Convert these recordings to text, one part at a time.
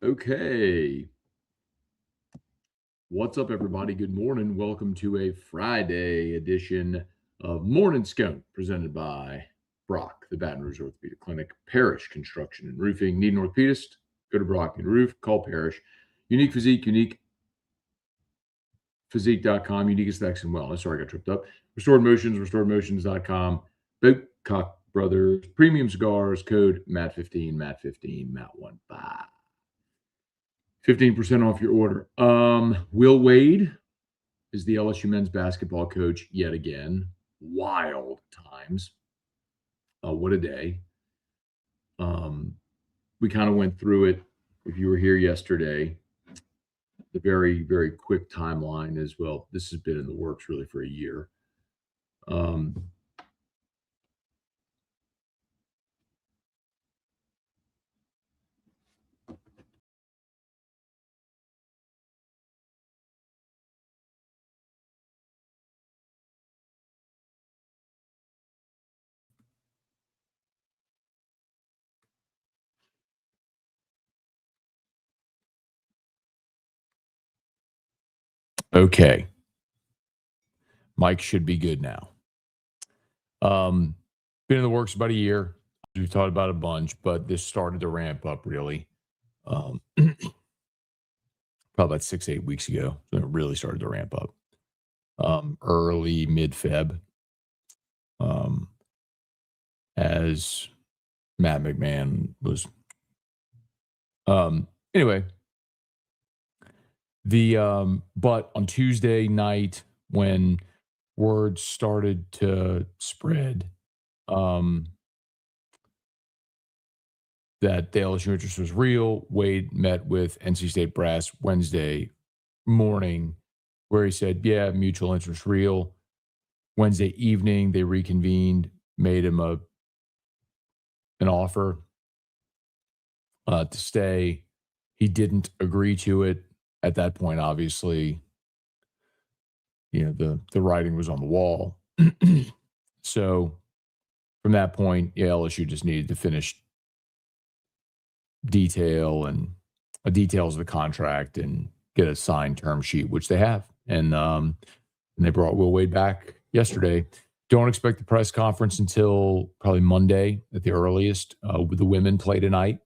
Okay. What's up, everybody? Good morning. Welcome to a Friday edition of Morning Scone, presented by Brock, the Baton Rouge Orthopedic Clinic, Parrish Construction and Roofing. Need an orthopedist? Go to Brock and Roof. Call Parrish. Unique Physique, uniquephysique.com, Unique Aesthetics and Wellness. Sorry, I got tripped up. Restored Motions, restoredmotions.com. Boatcock Brothers, Premium Cigars, code MAT15, MAT15, MAT15. 15% off your order. Will Wade is the LSU men's basketball coach yet again. Wild times. What a day. We kind of went through it. If you were here yesterday, the very, very quick timeline as well. This has been in the works really for a year. Okay. Mike should be good now. Been in the works about a year. We've talked about a bunch, but this started to ramp up really. Probably about 6-8 weeks ago. So it really started to ramp up. Early mid-Feb. As Matt McMahon was. Anyway, but on Tuesday night when word started to spread that the LSU interest was real, Wade met with NC State brass Wednesday morning, where he said, "Yeah, mutual interest real." Wednesday evening, they reconvened, made him an offer to stay. He didn't agree to it at that point. Obviously, the writing was on the wall. So from that point, LSU just needed to finish details of the contract and get a signed term sheet, which they have. And they brought Will Wade back yesterday. Don't expect the press conference until probably Monday at the earliest. The women play tonight.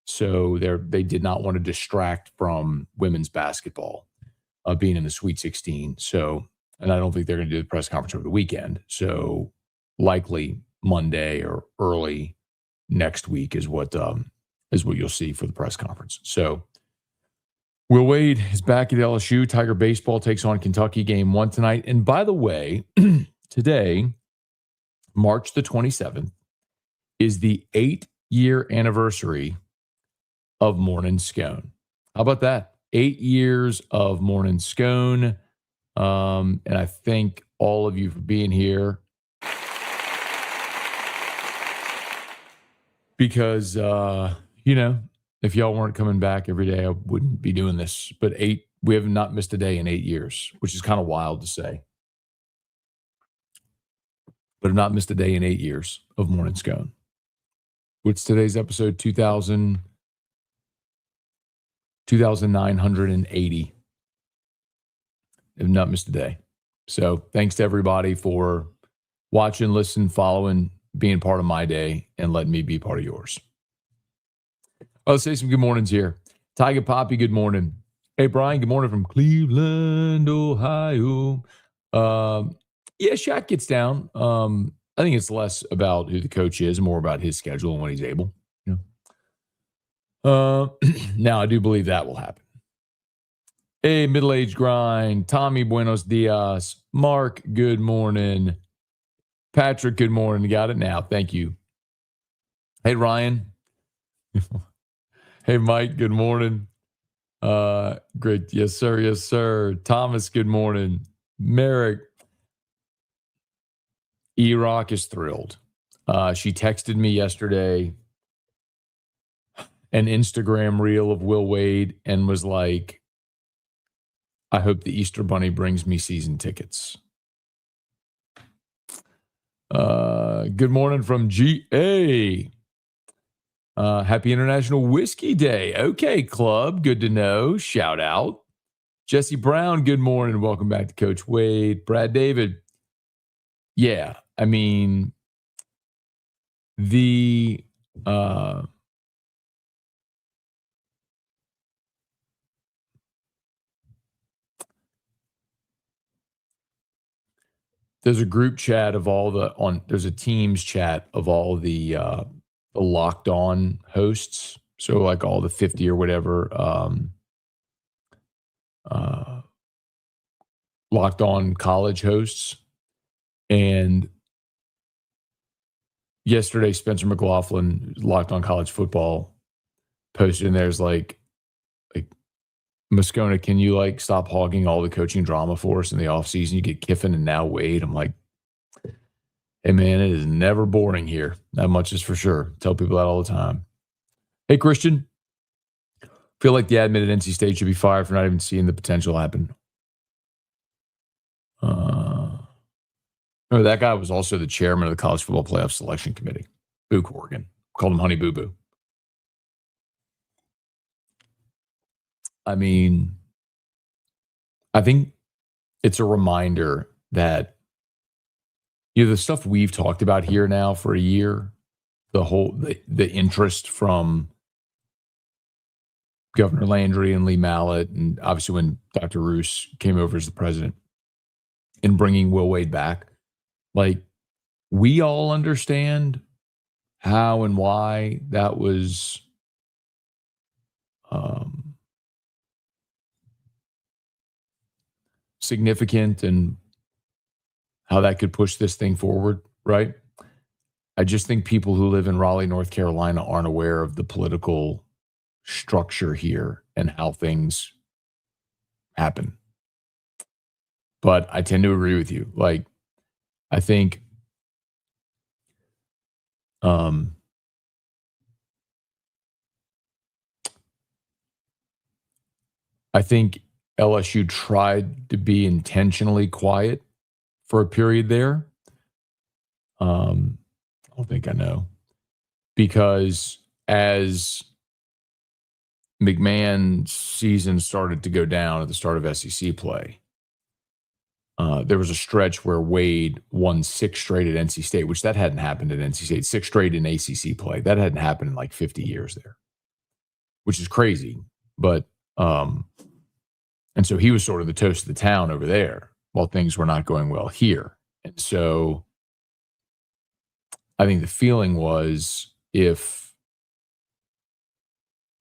So they did not want to distract from women's basketball being in the Sweet 16. So, and I don't think they're going to do the press conference over the weekend. So likely Monday or early next week is what you'll see for the press conference. So Will Wade is back at LSU. Tiger baseball takes on Kentucky game 1 tonight. And by the way, today, March the 27th, is the 8-year anniversary of Morning Scone. How about that? 8 years of Morning Scone. And I thank all of you for being here. Because, if y'all weren't coming back every day, I wouldn't be doing this. But we have not missed a day in 8 years, which is kind of wild to say. But have not missed a day in 8 years of Morning Scone. What's today's episode? 2,980. Have not missed a day. So thanks to everybody for watching, listening, following, being part of my day, and letting me be part of yours. Let's say some good mornings here. Tiger Poppy, good morning. Hey, Brian, good morning from Cleveland, Ohio. Shaq gets down. I think it's less about who the coach is, more about his schedule and when he's able. Now, I do believe that will happen. Hey, middle-aged grind. Tommy, buenos dias. Mark, good morning. Patrick, good morning. Got it now. Thank you. Hey, Ryan. Hey, Mike, good morning. Great. Yes, sir. Yes, sir. Thomas, good morning. Merrick. E-Rock is thrilled. She texted me yesterday an Instagram reel of Will Wade and was like, I hope the Easter Bunny brings me season tickets. Good morning from GA. Happy International Whiskey Day. Okay, club. Good to know. Shout out. Jesse Brown, good morning. Welcome back to Coach Wade. Brad David. Yeah, I mean, the there's a group chat of all there's a Teams chat of all the locked on hosts. So like all the 50 or whatever uh locked on college hosts. And yesterday, Spencer McLaughlin, locked on college football, posted in there's like Moscona, can you like stop hogging all the coaching drama for us in the offseason? You get Kiffin and now Wade. I'm like, hey man, it is never boring here. That much is for sure. Tell people that all the time. Hey Christian, feel like the admin at NC State should be fired for not even seeing the potential happen. No, that guy was also the chairman of the College Football Playoff Selection Committee. Boo Corrigan. Called him Honey Boo Boo. I mean, I think it's a reminder that the stuff we've talked about here now for a year, the interest from Governor Landry and Lee Mallett, and obviously when Dr. Roos came over as the president, in bringing Will Wade back, like we all understand how and why that was significant and how that could push this thing forward, right? I just think people who live in Raleigh, North Carolina aren't aware of the political structure here and how things happen. But I tend to agree with you. Like, I think LSU tried to be intentionally quiet for a period there. I don't think I know. Because as McMahon's season started to go down at the start of SEC play, there was a stretch where Wade won 6 straight at NC State, which that hadn't happened at NC State. 6 straight in ACC play. That hadn't happened in like 50 years there, which is crazy. But, and so he was sort of the toast of the town over there while things were not going well here. And so I think the feeling was if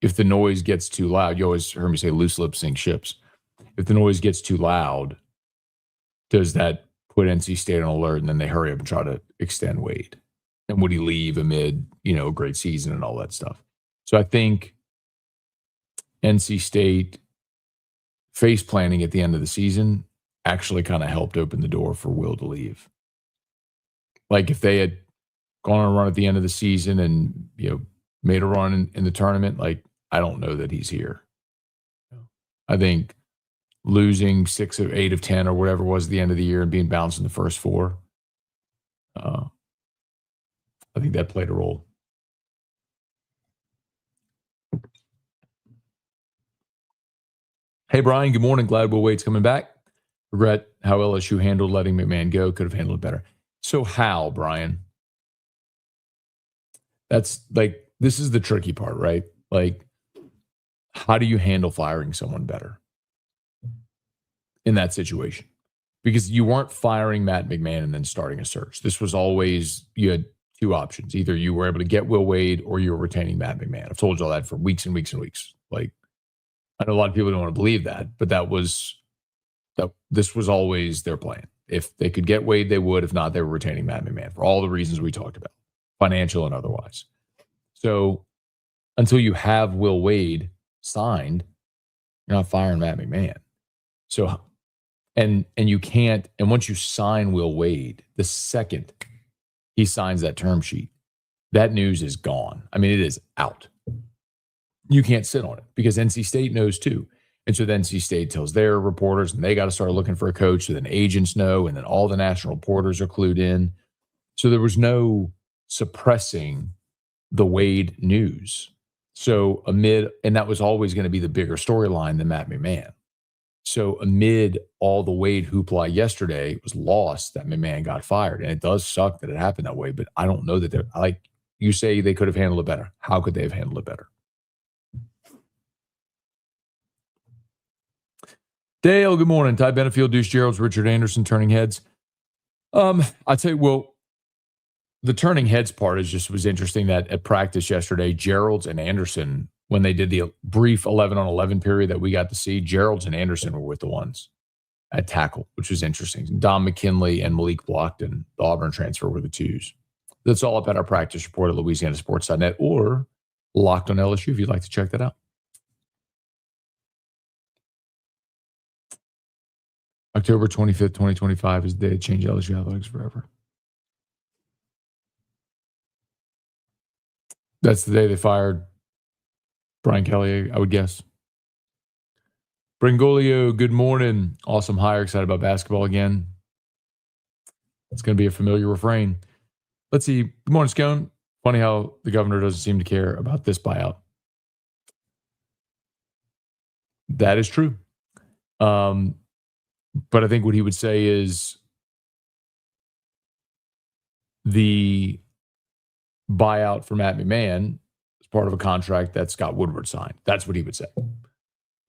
the noise gets too loud, you always heard me say loose lips sink ships. If the noise gets too loud, does that put NC State on alert and then they hurry up and try to extend Wade? And would he leave amid, a great season and all that stuff? So I think NC State face planning at the end of the season actually kind of helped open the door for Will to leave. Like if they had gone on a run at the end of the season and, made a run in the tournament, like I don't know that he's here. I think losing 6 of 8 of 10 or whatever it was at the end of the year and being bounced in the first 4, I think that played a role. Hey, Brian, good morning. Glad Will Wade's coming back. Regret how LSU handled letting McMahon go. Could have handled it better. So how, Brian? That's like, this is the tricky part, right? Like, how do you handle firing someone better in that situation? Because you weren't firing Matt McMahon and then starting a search. This was always, you had 2 options. Either you were able to get Will Wade or you were retaining Matt McMahon. I've told you all that for weeks and weeks and weeks. Like, I know a lot of people don't want to believe that, but this was always their plan. If they could get Wade, they would. If not, they were retaining Matt McMahon for all the reasons we talked about, financial and otherwise. So until you have Will Wade signed, you're not firing Matt McMahon. So, and you can't, and once you sign Will Wade, the second he signs that term sheet, that news is gone. I mean, it is out. You can't sit on it because NC State knows too. And so then NC State tells their reporters and they got to start looking for a coach. So then agents know, and then all the national reporters are clued in. So there was no suppressing the Wade news. So and that was always going to be the bigger storyline than Matt McMahon. So amid all the Wade hoopla yesterday, it was lost that McMahon got fired. And it does suck that it happened that way, but I don't know that they're like you say they could have handled it better. How could they have handled it better? Dale, good morning. Ty Benefield, Deuce Gerald's, Richard Anderson turning heads. I'd say, well, the turning heads part was interesting that at practice yesterday, Gerald's and Anderson, when they did the brief 11-on-11 period that we got to see, Gerald's and Anderson were with the ones at tackle, which was interesting. Don McKinley and Malik Blockton, the Auburn transfer, were the twos. That's all up at our practice report at LouisianaSports.net or Locked on LSU if you'd like to check that out. October 25th, 2025 is the day to change LSU athletics forever. That's the day they fired Brian Kelly, I would guess. Bringolio, good morning. Awesome hire. Excited about basketball again. It's going to be a familiar refrain. Let's see. Good morning, Scone. Funny how the governor doesn't seem to care about this buyout. That is true. But I think what he would say is the buyout for Matt McMahon is part of a contract that Scott Woodward signed. That's what he would say.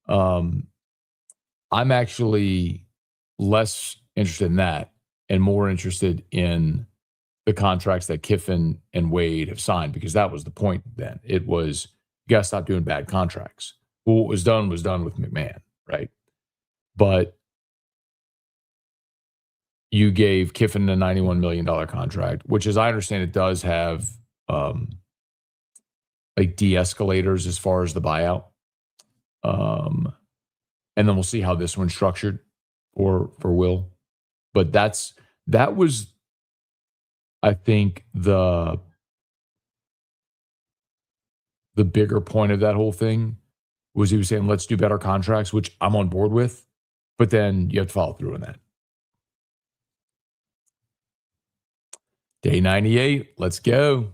I'm actually less interested in that and more interested in the contracts that Kiffin and Wade have signed, because that was the point then. It was, you got to stop doing bad contracts. Well, what was done with McMahon, right? But you gave Kiffin a $91 million contract, which, as I understand, it does have like de-escalators as far as the buyout. And then we'll see how this one's structured for Will. But that was, I think, the bigger point of that whole thing was he was saying, let's do better contracts, which I'm on board with, but then you have to follow through on that. Day 98, let's go.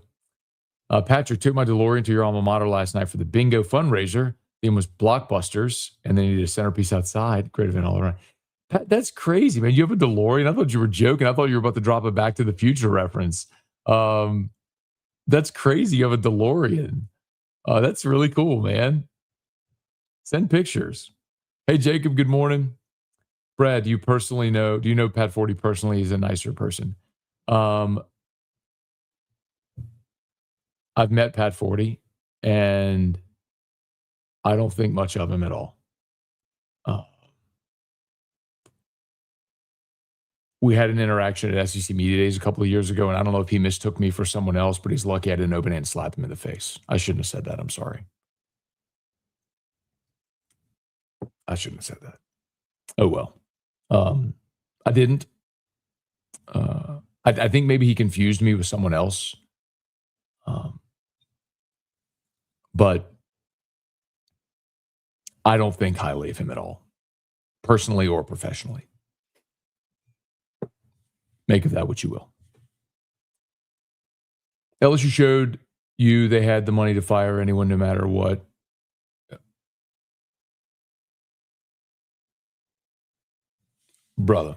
Patrick, took my DeLorean to your alma mater last night for the bingo fundraiser. Theme was blockbusters, and then you did a centerpiece outside. Great event all around. Pat, that's crazy, man. You have a DeLorean? I thought you were joking. I thought you were about to drop a Back to the Future reference. That's crazy. You have a DeLorean. That's really cool, man. Send pictures. Hey, Jacob, good morning. Brad, do you know Pat Forty personally? He's a nicer person. I've met Pat Forty, and I don't think much of him at all. We had an interaction at SEC Media Days a couple of years ago, and I don't know if he mistook me for someone else, but he's lucky I didn't open it and slap him in the face. I shouldn't have said that. I'm sorry. I shouldn't have said that. Oh, well. I didn't. I think maybe he confused me with someone else. But I don't think highly of him at all, personally or professionally. Make of that what you will. LSU showed you they had the money to fire anyone no matter what. Brother,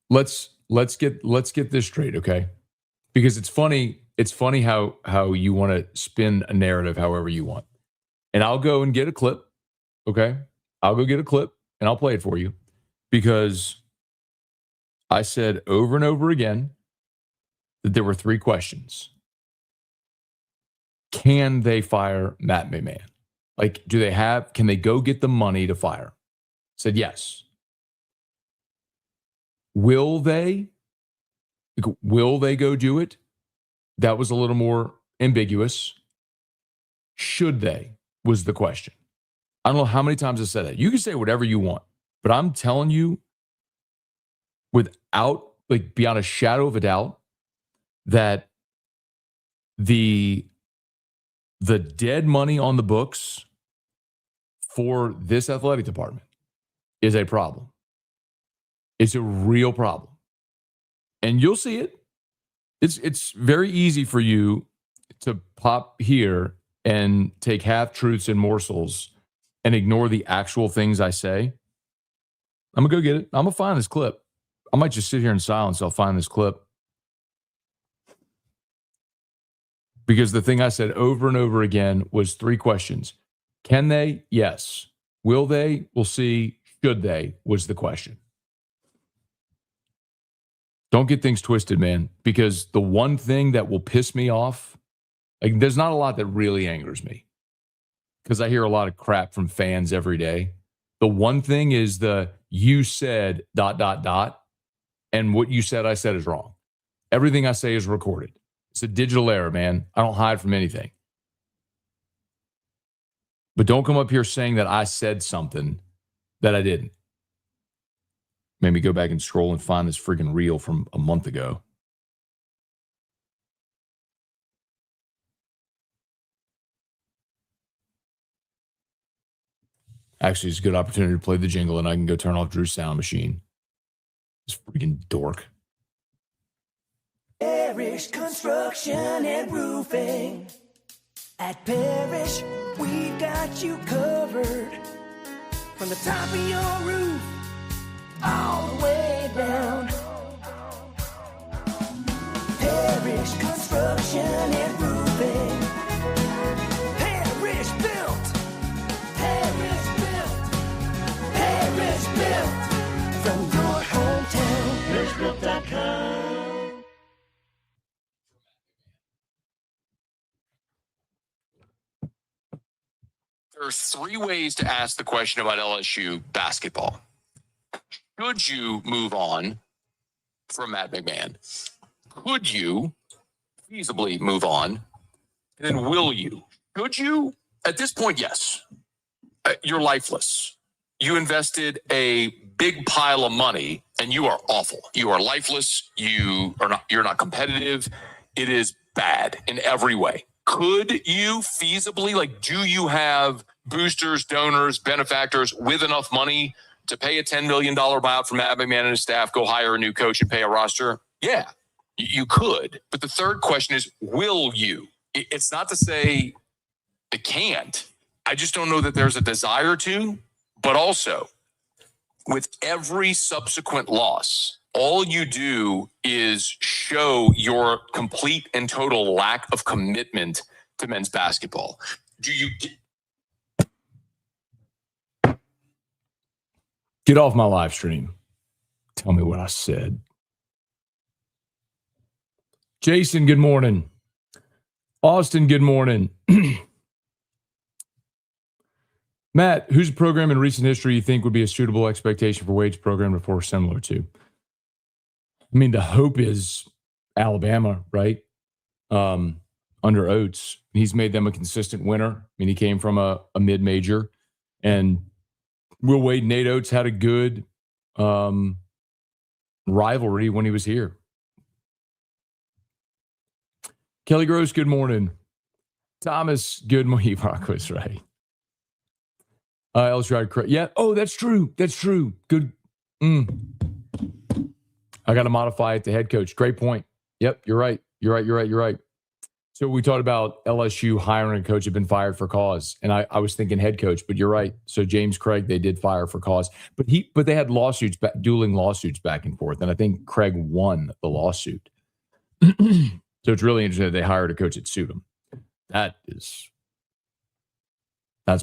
let's get this straight, okay? Because it's funny how you want to spin a narrative however you want. And I'll go and get a clip, okay? I'll go get a clip and I'll play it for you, because I said over and over again that there were three questions. Can they fire Matt McMahon? Like, can they go get the money to fire? Said yes. Will they go do it? That was a little more ambiguous. Should they was the question. I don't know how many times I said that. You can say whatever you want, but I'm telling you, without, like, beyond a shadow of a doubt, that the dead money on the books for this athletic department is a problem. It's a real problem. And you'll see it. It's very easy for you to pop here and take half truths and morsels and ignore the actual things I say, I'm going to go get it. I'm going to find this clip. I might just sit here in silence. I'll find this clip. Because the thing I said over and over again was 3 questions. Can they? Yes. Will they? We'll see. Should they? Was the question. Don't get things twisted, man, because the one thing that will piss me off, like, there's not a lot that really angers me because I hear a lot of crap from fans every day. The one thing is you said ... and what you said, I said is wrong. Everything I say is recorded. It's a digital era, man. I don't hide from anything. But don't come up here saying that I said something that I didn't. Made me go back and scroll and find this freaking reel from a month ago. Actually, it's a good opportunity to play the jingle, and I can go turn off Drew's sound machine. This freaking dork. Parish Construction and Roofing. At Parish, we've got you covered. From the top of your roof, all the way down. Parish Construction and Roofing. Parish built. Parish built. Parish built. From your hometown, parishbuilt.com. There are 3 ways to ask the question about LSU basketball. Should you move on from Matt McMahon? Could you feasibly move on? And then will you? Should you? At this point, yes. You're lifeless. You invested a big pile of money and you are awful. You are lifeless. You're not competitive. It is bad in every way. Could you feasibly, do you have boosters, donors, benefactors with enough money to pay a $10 million buyout from Matt McMahon and his staff, go hire a new coach and pay a roster? Yeah, you could. But the third question is, will you? It's not to say it can't. I just don't know that there's a desire to. But also, with every subsequent loss, all you do is show your complete and total lack of commitment to men's basketball. Do you Get off my live stream. Tell me what I said. Jason, good morning. Austin, good morning. Matt, who's a program in recent history you think would be a suitable expectation for Wade's program to force similar to? I mean, the hope is Alabama, right? Under Oates. He's made them a consistent winner. I mean, he came from a mid-major. And Will Wade and Nate Oates had a good rivalry when he was here. Kelly Gross, good morning. Thomas, good morning. Rocco's right. LSU, yeah. Oh, that's true. That's true. Good. I got to modify it to head coach. Great point. Yep, you're right. You're right. So we talked about LSU hiring a coach had been fired for cause, and I was thinking head coach, but you're right. So James Craig, they did fire for cause, but they had dueling lawsuits back and forth, and I think Craig won the lawsuit. So it's really interesting that they hired a coach that sued him. That's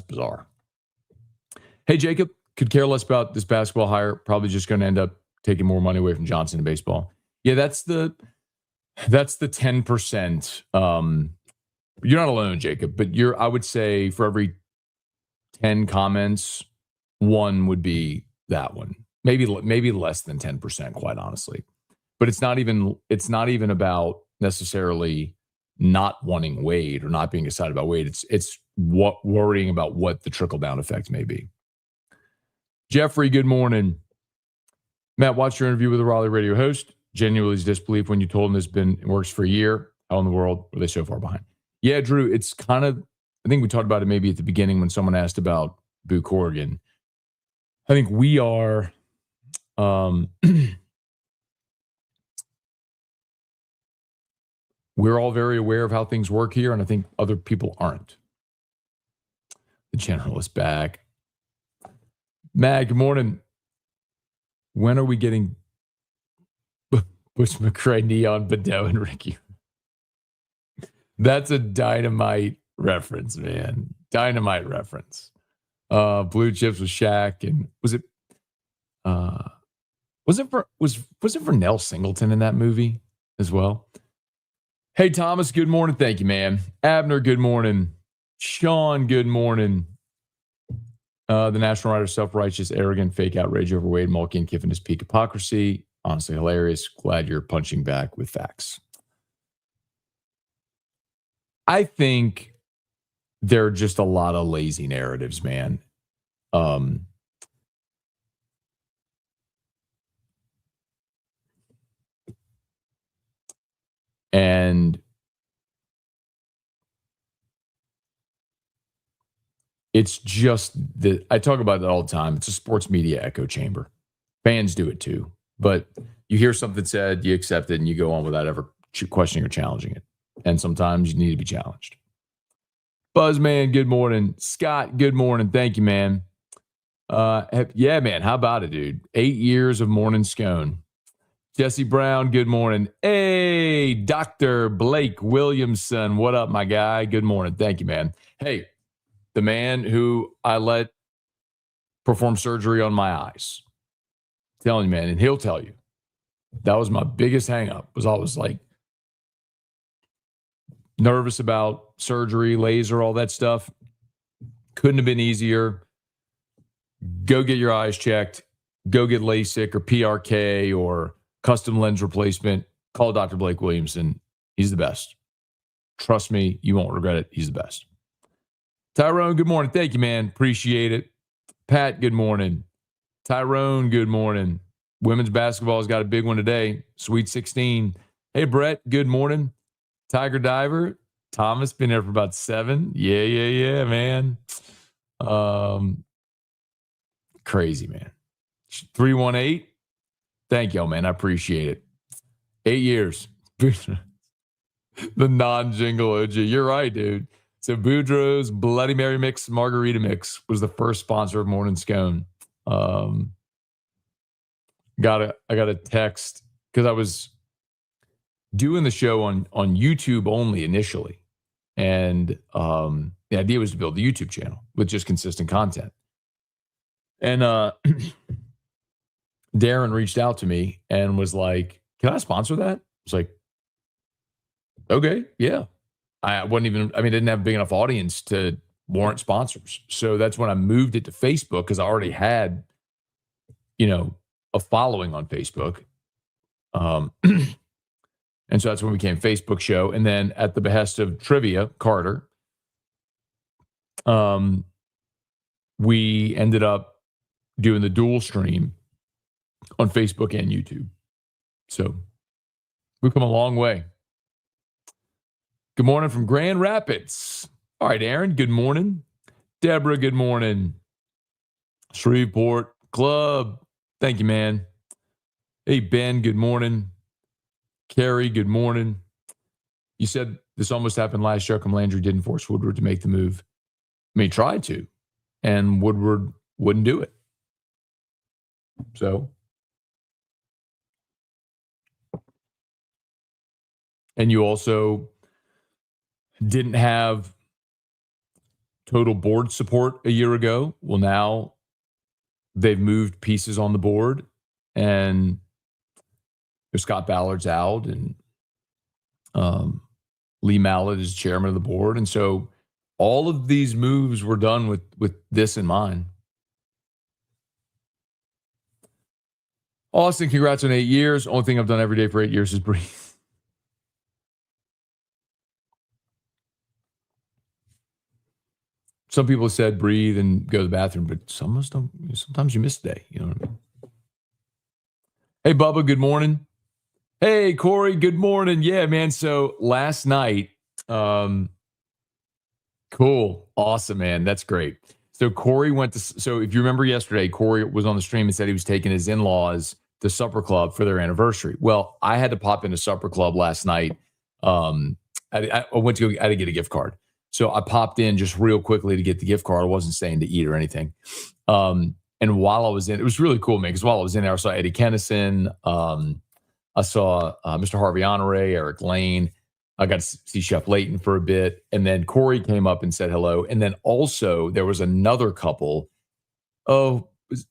bizarre. Hey, Jacob, could care less about this basketball hire. Probably just going to end up taking more money away from Johnson in baseball. Yeah, that's the 10%. You're not alone, Jacob, but I would say for every 10 comments, one would be that one. Maybe less than 10%, quite honestly. But it's not even about necessarily not wanting Wade or not being excited about Wade. It's worrying about what the trickle-down effect may be. Jeffrey, good morning. Matt, watched your interview with the Raleigh radio host. Genuinely disbelief when you told him it works for a year. How in the world were they so far behind? Yeah, Drew, it's kind of, I think we talked about it maybe at the beginning when someone asked about Boo Corrigan. I think we are we're all very aware of how things work here, and I think other people aren't. The general is back. Mag, good morning. When are we getting Bush McCray, Neon, Bedell, and Ricky? That's a Dynamite reference, man. Dynamite reference. Blue Chips with Shaq, and was it for Nell Singleton in that movie as well? Hey, Thomas, good morning. Thank you, man. Abner, good morning. Sean, good morning. The national writer, self-righteous, arrogant, fake outrage over Wade, Mulkey, and Kiffin is peak hypocrisy. Honestly hilarious. Glad you're punching back with facts. I think there are just a lot of lazy narratives, man. And it's just that I talk about it all the time. It's a sports media echo chamber. Fans do it too. But you hear something said, you accept it, and you go on without ever questioning or challenging it. And sometimes you need to be challenged. Buzzman, good morning. Scott, good morning. Thank you, man. Yeah, man. How about it, dude? 8 years of morning scone. Jesse Brown, good morning. Hey, Dr. Blake Williamson. What up, my guy? Good morning. Thank you, man. Hey, the man who I let perform surgery on my eyes. Telling you, man, and he'll tell you. That was my biggest hang up, was always like nervous about surgery, laser, all that stuff. Couldn't have been easier. Go get your eyes checked. Go get LASIK or PRK or custom lens replacement. Call Dr. Blake Williamson. He's the best. Trust me, you won't regret it. He's the best. Tyrone, good morning. Thank you, man. Appreciate it. Pat, good morning. Tyrone, good morning. Women's basketball has got a big one today. Sweet 16. Hey, Brett, good morning. Tiger Diver. Thomas, been there for about 7. Yeah, man. Crazy, man. 318. Thank y'all, man. I appreciate it. 8 years. The non-jingle OG. You're right, dude. So Boudreaux's Bloody Mary Mix Margarita Mix was the first sponsor of Morning Scone. I got a text because I was doing the show on YouTube only initially. And the idea was to build a YouTube channel with just consistent content. And Darren reached out to me and was like, can I sponsor that? I was like, okay, yeah. I didn't have a big enough audience to warrant sponsors. So that's when I moved it to Facebook because I already had, a following on Facebook. And so that's when we became Facebook show. And then at the behest of Trivia, Carter, we ended up doing the dual stream on Facebook and YouTube. So we've come a long way. Good morning from Grand Rapids. All right, Aaron, good morning. Deborah, good morning. Shreveport Club. Thank you, man. Hey, Ben, good morning. Carrie, good morning. You said this almost happened last year. How come Landry didn't force Woodward to make the move? I mean, he tried to, and Woodward wouldn't do it. So, and you also didn't have total board support a year ago. Well, now they've moved pieces on the board, and Scott Ballard's out, and Lee Mallett is chairman of the board. And so all of these moves were done with this in mind. Austin, congrats on 8 years. Only thing I've done every day for 8 years is breathe. Some people said breathe and go to the bathroom, but sometimes you miss a day. You know what I mean? Hey, Bubba, good morning. Hey, Corey, good morning. Yeah, man. So last night, cool. Awesome, man. That's great. So Corey so if you remember yesterday, Corey was on the stream and said he was taking his in-laws to supper club for their anniversary. Well, I had to pop into supper club last night I went to go, I had to get a gift card. So I popped in just real quickly to get the gift card. I wasn't staying to eat or anything. And while I was in, it was really cool, man, because while I was in there, I saw Eddie Kennison. I saw Mr. Harvey Honore, Eric Lane. I got to see Chef Layton for a bit. And then Corey came up and said hello. And then also there was another couple. Oh, was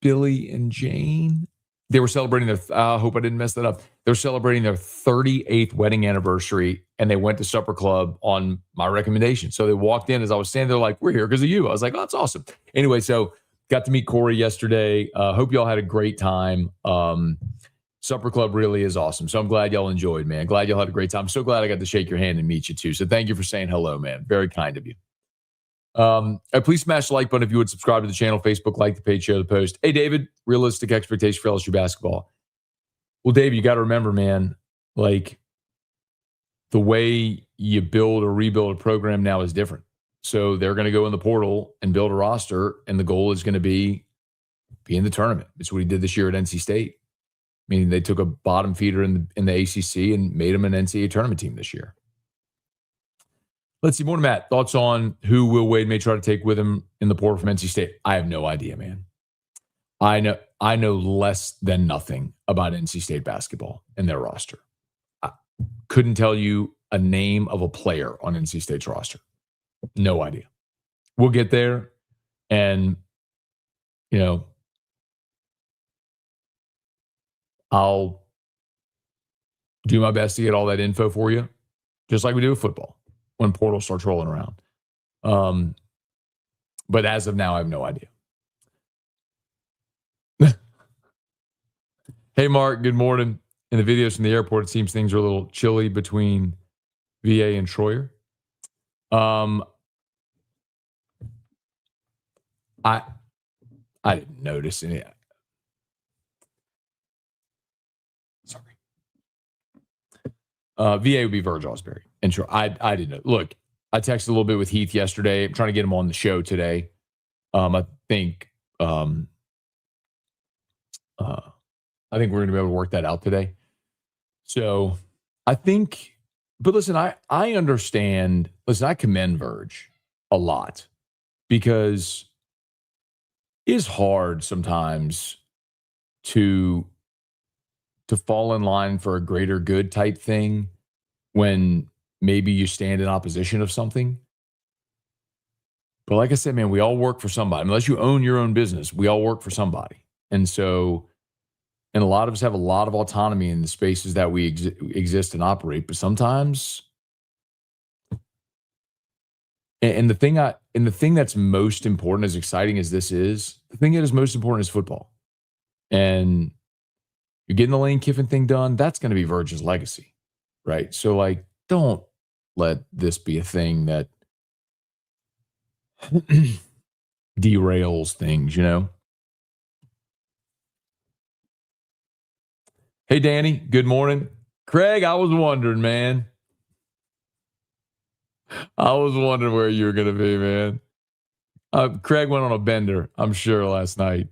Billy and Jane? They were celebrating their, I hope I didn't mess that up. They're celebrating their 38th wedding anniversary, and they went to Supper Club on my recommendation. So they walked in as I was standing there like, we're here because of you. I was like, oh, that's awesome. Anyway, so got to meet Corey yesterday. Hope y'all had a great time. Supper Club really is awesome. So I'm glad y'all enjoyed, man. Glad y'all had a great time. I'm so glad I got to shake your hand and meet you too. So thank you for saying hello, man. Very kind of you. Please smash the like button if you would subscribe to the channel, Facebook, like the page, share the post. Hey, David, realistic expectation for LSU basketball. Well, Dave, you got to remember, man, like the way you build or rebuild a program now is different. So they're going to go in the portal and build a roster, and the goal is going to be in the tournament. It's what he did this year at NC State. Meaning they took a bottom feeder in the ACC and made them an NCAA tournament team this year. Let's see. Morning, Matt. Thoughts on who Will Wade may try to take with him in the portal from NC State? I have no idea, man. I know less than nothing about NC State basketball and their roster. I couldn't tell you a name of a player on NC State's roster. No idea. We'll get there, and I'll do my best to get all that info for you, just like we do with football when portal starts rolling around. But as of now, I have no idea. Hey, Mark, good morning. In the videos from the airport, it seems things are a little chilly between VA and Troyer. I didn't notice any. Sorry. VA would be Verge Osbury. And sure, I didn't know. Look, I texted a little bit with Heath yesterday. I'm trying to get him on the show today. I think we're going to be able to work that out today. So I think, but listen, I understand. Listen, I commend Verge a lot because it is hard sometimes to fall in line for a greater good type thing when maybe you stand in opposition of something. But like I said, man, we all work for somebody. Unless you own your own business, we all work for somebody. And so, and a lot of us have a lot of autonomy in the spaces that we exist and operate. But sometimes, and the thing that's most important, as exciting as this is, the thing that is most important is football. And you're getting the Lane Kiffin thing done. That's going to be Verge's legacy, right? So, like, don't let this be a thing that derails things, Hey, Danny, good morning. Craig, I was wondering, man. I was wondering where you were going to be, man. Craig went on a bender, I'm sure, last night.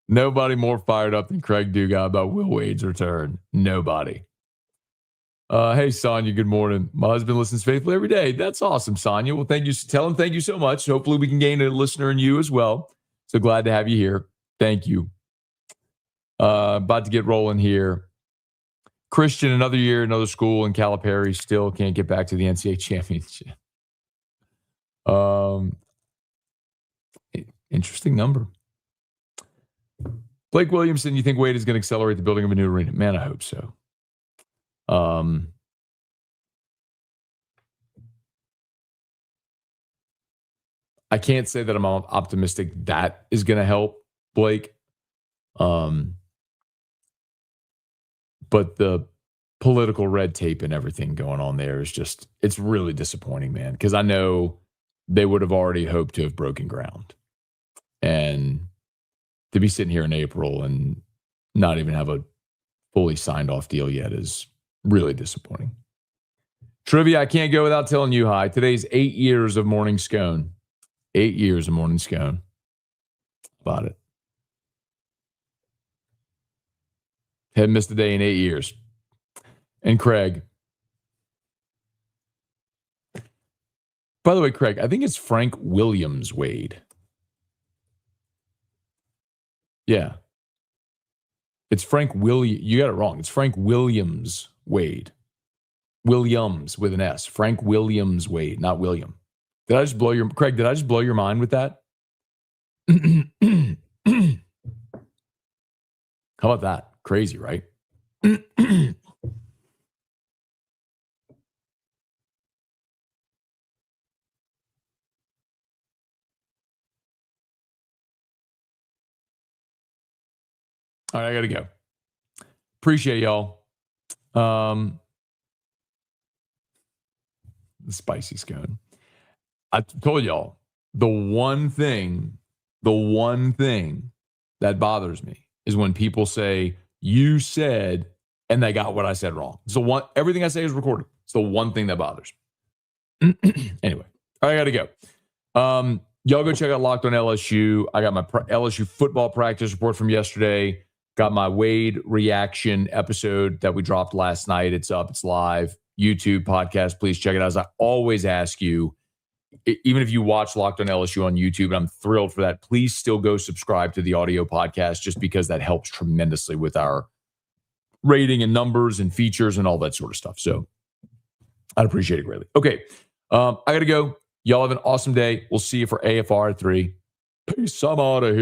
Nobody more fired up than Craig Dugas about Will Wade's return. Nobody. Hey, Sonia, good morning. My husband listens faithfully every day. That's awesome, Sonia. Well, thank you. Tell him thank you so much. Hopefully we can gain a listener in you as well. So glad to have you here. Thank you. About to get rolling here. Christian, another year, another school, and Calipari still can't get back to the NCAA championship. Interesting number. Blake Williamson, you think Wade is going to accelerate the building of a new arena? Man, I hope so. I can't say that I'm optimistic that is going to help Blake. But the political red tape and everything going on there is just, it's really disappointing, man. Because I know they would have already hoped to have broken ground. And to be sitting here in April and not even have a fully signed off deal yet is really disappointing. Trivia, I can't go without telling you hi. Today's 8 years of Morning Scone. 8 years of Morning Scone. About it. Hadn't missed a day in 8 years. And Craig, By the way, Craig, I think it's Frank Williams Wade. Yeah. It's Frank Williams. You got it wrong. It's Frank Williams Wade. Williams with an S. Frank Williams Wade, not William. Did I just blow your Craig? Did I just blow your mind with that? How about that? Crazy, right? All right, I gotta go. Appreciate y'all. The spicy scone. I told y'all the one thing that bothers me is when people say you said and they got what I said wrong. So everything I say is recorded. It's the one thing that bothers me. Anyway, I gotta go. Y'all go check out Locked on LSU. I got my LSU football practice report from yesterday. Got my Wade reaction episode that we dropped last night. It's up. It's live. YouTube podcast. Please check it out. As I always ask you, even if you watch Locked on LSU on YouTube, and I'm thrilled for that, please still go subscribe to the audio podcast just because that helps tremendously with our rating and numbers and features and all that sort of stuff. So I'd appreciate it greatly. Okay. I got to go. Y'all have an awesome day. We'll see you for AFR 3. Peace. I'm out of here.